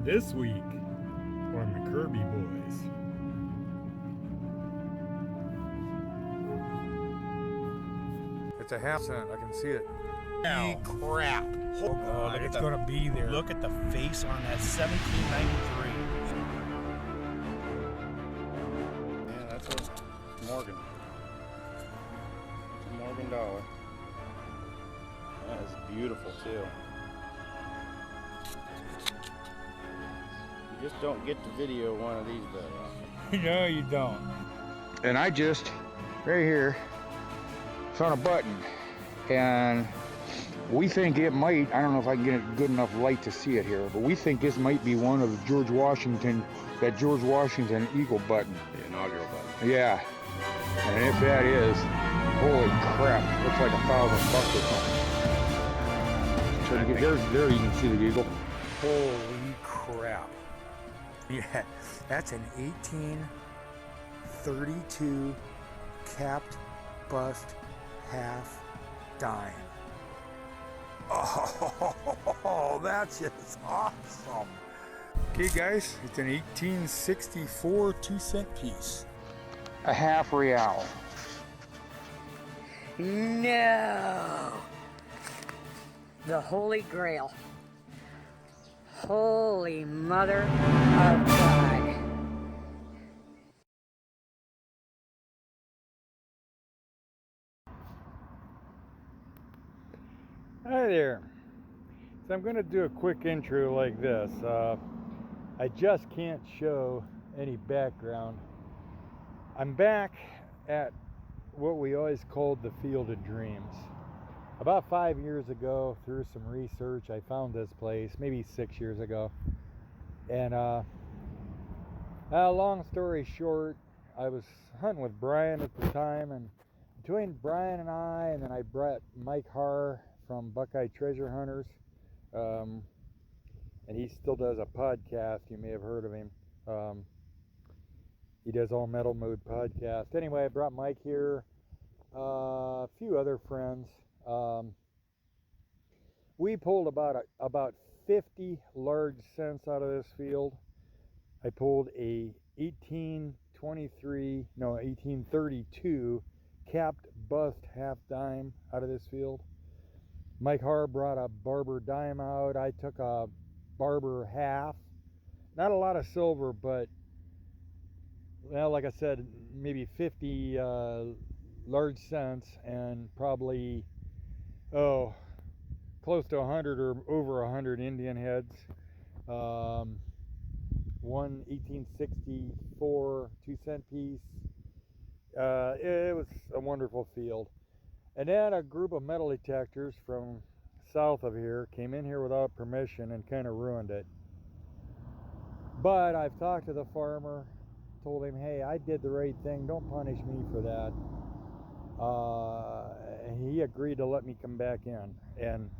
This week on the Kirby Boys. It's a half cent. I can see it. Holy crap. Oh God, it's gonna be there. Look at the face on that 1793. Yeah, that's a Morgan. It's a Morgan dollar. That is beautiful too. You just don't get to video one of these very often. No, you don't. And I just, right here, found a button. And we think it might, I don't know if I can get a good enough light to see it here, but we think this might be one of George Washington Eagle button. The inaugural button. Yeah. And if that is, holy crap, looks like $1,000 or something. So there you can see the eagle. Holy crap. Yeah, that's an 1832 capped bust half dime. Oh, that's just awesome. Okay guys, it's an 1864 2-cent piece. A half real. No. The Holy Grail. Holy Mother of God. Hi there. So I'm going to do a quick intro like this. I just can't show any background. I'm back at what we always called the Field of Dreams. About 5 years ago, through some research, I found this place, maybe 6 years ago. And long story short, I was hunting with Brian at the time, and between Brian and I, and then I brought Mike Harr from Buckeye Treasure Hunters, and he still does a podcast. You may have heard of him. He does All Metal Mode podcast. Anyway, I brought Mike here, a few other friends. We pulled about 50 large cents out of this field. I pulled a 1832 capped bust half dime out of this field. Mike Harr brought a Barber dime out. I took a Barber half. Not a lot of silver, but, well, like I said, maybe 50 large cents and probably, close to 100 or over 100 Indian heads. One 1864 2-cent piece. It was a wonderful field. And then a group of metal detectors from south of here came in here without permission and kind of ruined it. But I've talked to the farmer, told him, hey, I did the right thing, don't punish me for that. He agreed to let me come back in, and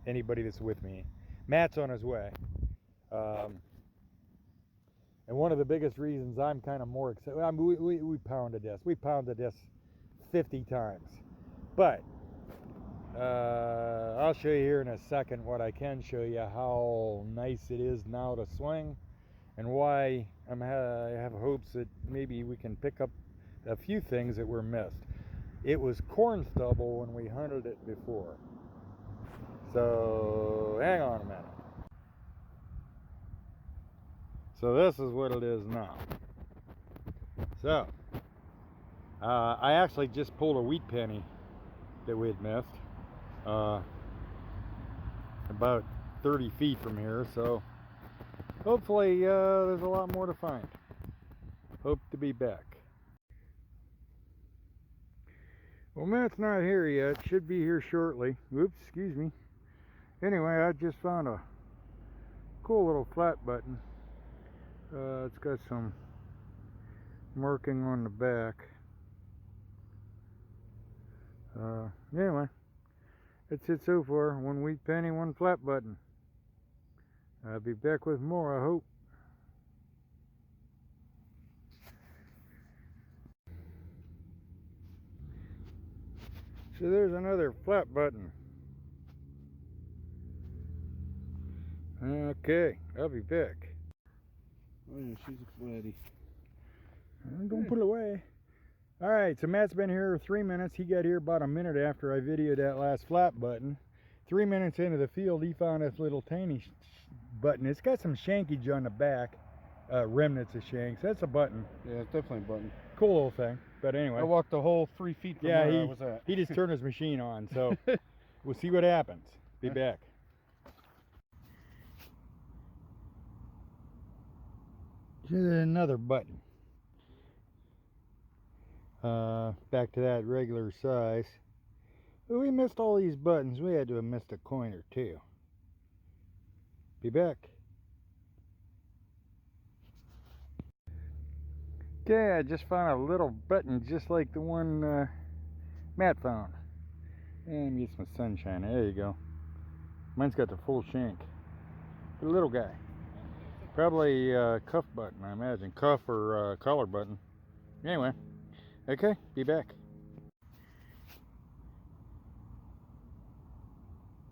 anybody that's with me. Matt's on his way. And one of the biggest reasons I'm kind of more excited, I mean, we pounded this. We pounded this 50 times. But I'll show you here in a second what I can show you, how nice it is now to swing, and why I have hopes that maybe we can pick up a few things that were missed. It was corn stubble when we hunted it before. So hang on a minute. So this is what it is now. So I actually just pulled a wheat penny that we had missed, about 30 feet from here, so hopefully there's a lot more to find. Hope to be back. Well, Matt's not here yet. Should be here shortly. Oops, excuse me. Anyway, I just found a cool little flat button. It's got some marking on the back. Anyway, that's it so far. One wheat penny, one flat button. I'll be back with more, I hope. So there's another flat button. Okay, I'll be back. Oh yeah, she's ready. Don't put it away. Alright, so Matt's been here 3 minutes. He got here about a minute after I videoed that last flat button. 3 minutes into the field, he found this little tiny button. It's got some shankage on the back, remnants of shanks. That's a button. Yeah, it's definitely a button. Cool little thing. But anyway. I walked the whole 3 feet from where I was at. He just turned his machine on, so we'll see what happens. Be back. Just another button. Back to that regular size. But we missed all these buttons. We had to have missed a coin or two. Be back. Okay, I just found a little button just like the one Matt found. And get some sunshine. There you go. Mine's got the full shank. The little guy. Probably a cuff button, I imagine. Cuff or collar button. Anyway. Okay, be back.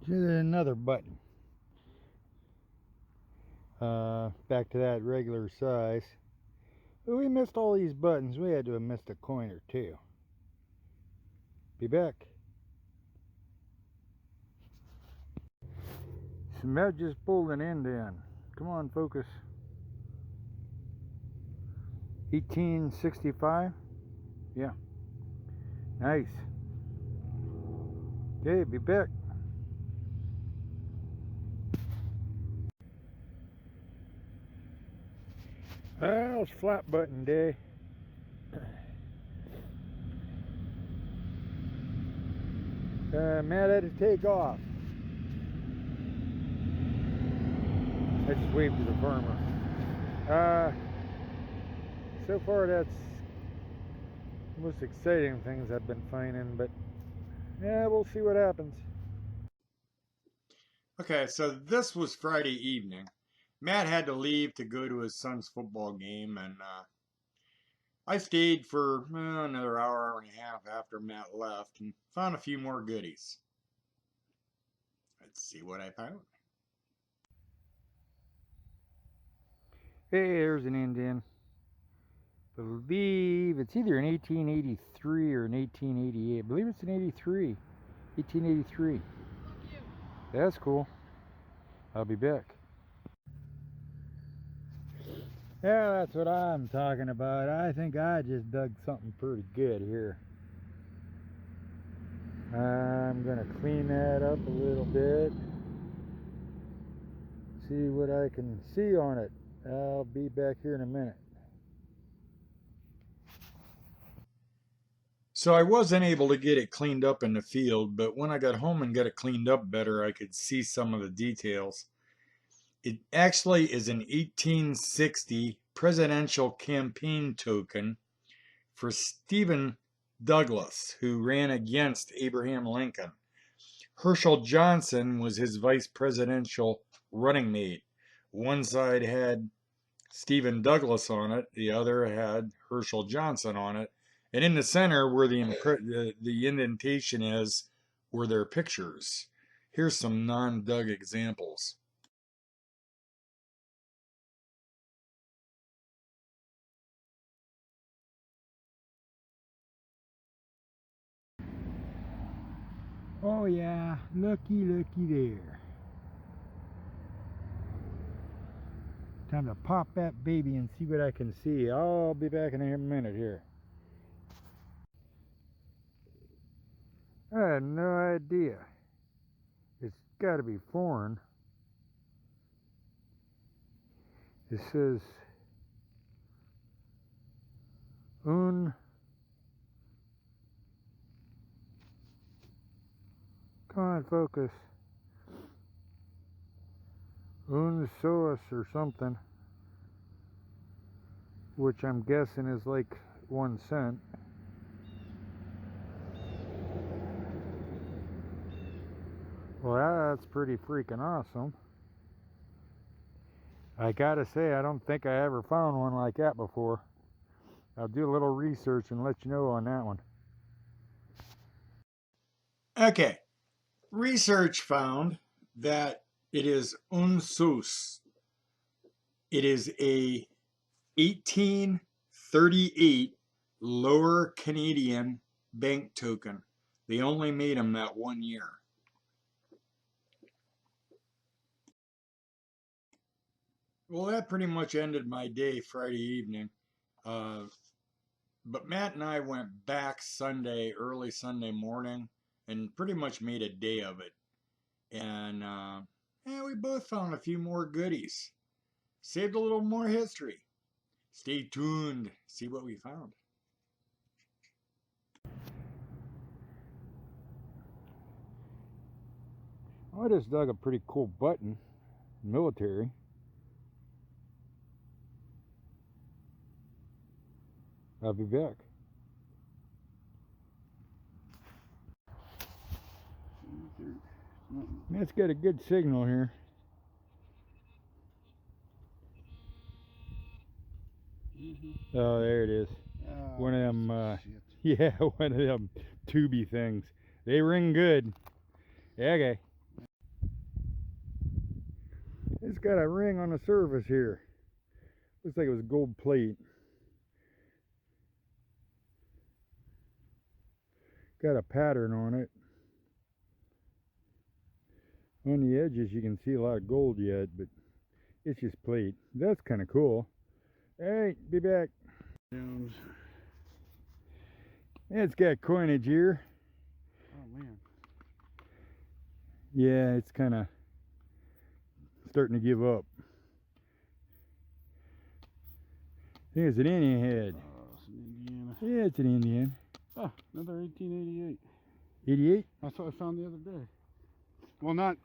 Just another button. Back to that regular size. But we missed all these buttons. We had to have missed a coin or two. Be back. So Matt just pulled an end in. Come on, focus. 1865? Yeah. Nice. Okay, be back. Well, it's flat button day. Matt had to take off. I just waved to the farmer. So far that's the most exciting things I've been finding, but yeah, we'll see what happens. Okay, so this was Friday evening. Matt had to leave to go to his son's football game, and I stayed for another hour and a half after Matt left and found a few more goodies. Let's see what I found. Hey, there's an Indian. Believe it's either in 1883 or in 1888. I believe it's in 83. 1883. That's cool. I'll be back. Yeah, that's what I'm talking about. I think I just dug something pretty good here. I'm gonna clean that up a little bit. See what I can see on it. I'll be back here in a minute. So I wasn't able to get it cleaned up in the field, but when I got home and got it cleaned up better, I could see some of the details. It actually is an 1860 presidential campaign token for Stephen Douglas, who ran against Abraham Lincoln. Herschel Johnson was his vice presidential running mate. One side had Stephen Douglas on it, the other had Herschel Johnson on it, and in the center where the indentation is were their pictures. Here's some non-dug examples. Oh yeah, looky there. Time to pop that baby and see what I can see. I'll be back in a minute here. I had no idea. It's got to be foreign. It says come on, focus. Source or something, which I'm guessing is like 1 cent. Well, that's pretty freaking awesome. I gotta say, I don't think I ever found one like that before. I'll do a little research and let you know on that one. Okay, research found that It is un sus. It is a 1838 Lower Canadian bank token. They only made them that 1 year. Well, that pretty much ended my day Friday evening. But Matt and I went back Sunday, early Sunday morning, and pretty much made a day of it. And yeah, we both found a few more goodies. Saved a little more history. Stay tuned. See what we found. I just dug a pretty cool button, military. I'll be back. It's got a good signal here. Oh, there it is. One of them, yeah, one of them tubey things. They ring good. Okay. It's got a ring on the surface here. Looks like it was gold plate. Got a pattern on it. On the edges you can see a lot of gold yet, but it's just plate. That's kind of cool. Hey, be back. It's got coinage here. Oh man. Yeah, it's kind of starting to give up. I think it's an Indian head. Oh, it's in Indiana. Yeah, it's an Indian. Oh, another 1888. 88? That's what I found the other day. Well, not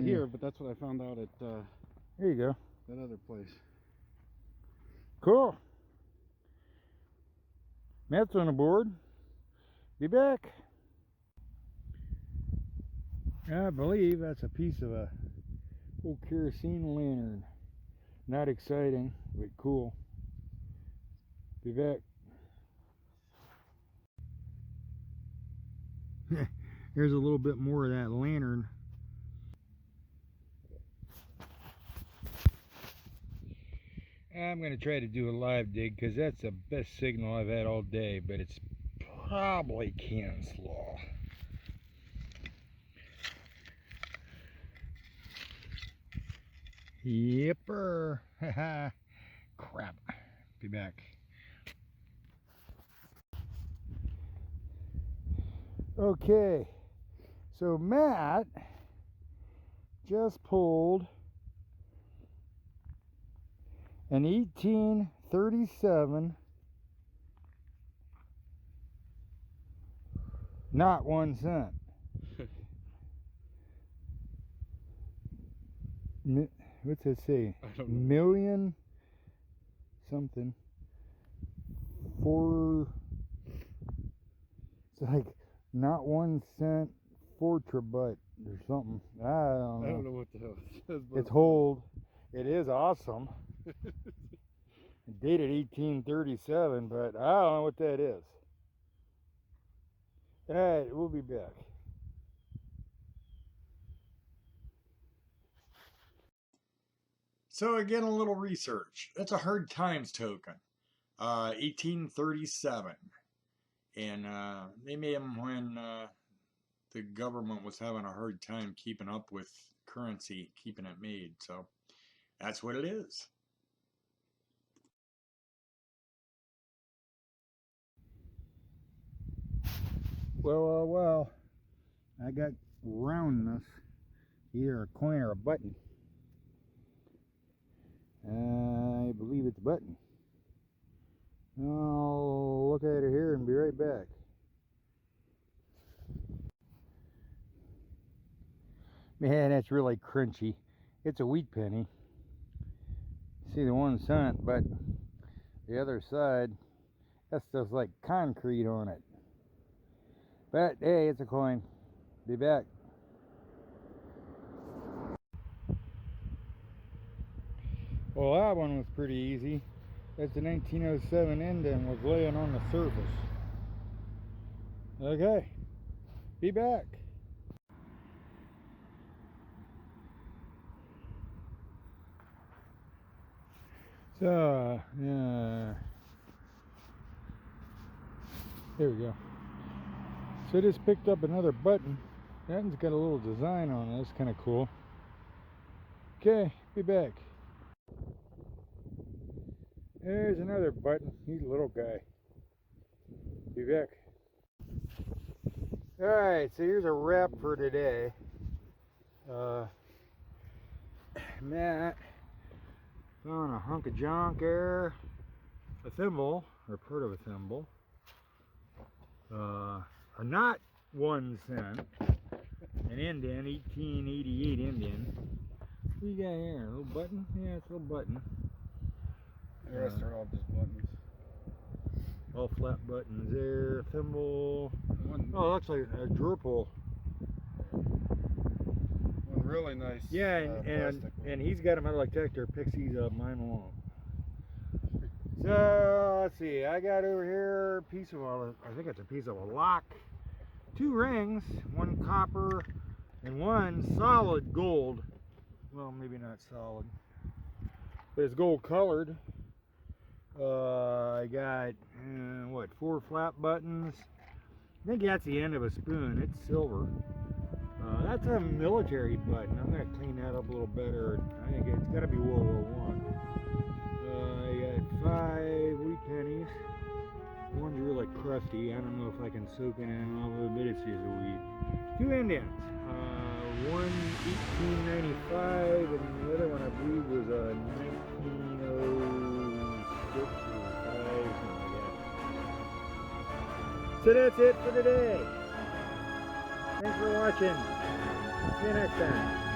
here, but that's what I found out at There you go. that other place. Cool. Matt's on the board. Be back. I believe that's a piece of a old kerosene lantern. Not exciting, but cool. Be back. Here's a little bit more of that lantern. I'm going to try to do a live dig because that's the best signal I've had all day, but it's probably Kansas law. Yipper. Crap. Be back. Okay. So Matt just pulled an 1837, not 1 cent. What's it say? I don't know. Million something. It's like not 1 cent Fortrabut or something. I don't know what the hell it says. But It's hold. It is awesome. Dated 1837, but I don't know what that is. Alright, we'll be back. So again, a little research. That's a hard times token. 1837. And they made them when the government was having a hard time keeping up with currency, keeping it made. So that's what it is. Well. I got roundness. Either a coin or a button. I believe it's a button. I'll look at it here and be right back. Man, that's really crunchy. It's a wheat penny. See the 1 cent, but the other side, that stuff's like concrete on it. But hey, it's a coin. Be back. Well, that one was pretty easy. That's a 1907 indent was laying on the surface. Okay, be back. So, yeah. There we go. So I just picked up another button. That one's got a little design on it. That's kind of cool. Okay, be back. There's another button. He's a little guy. Be back. Alright, so here's a wrap for today. Matt found a hunk of junk there. A thimble, or part of a thimble. A not 1 cent. An Indian, 1888 Indian. What do you got here? A little button? Yeah, it's a little button. The rest are all just buttons. All flat buttons there. Thimble. One, Oh, it looks like a drawer pull. one really nice. Yeah, plastic one. and he's got a metal detector. Picks these up. Mine won't. So let's see. I got over here a piece of I think it's a piece of a lock. 2 rings, 1 copper, and 1 solid gold. Well, maybe not solid, but it's gold colored. I got what, 4 flat buttons. I think that's the end of a spoon. It's silver. That's a military button. I'm gonna clean that up a little better. I think it's gotta be World War I. I got 5 wheat pennies. One's really crusty. I don't know if I can soak it in all of it, but it's just a wheat. 2 Indians. One 1895, and the other one I believe was a 1906 or 5, something like that. So that's it for today. Thanks for watching. See you next time.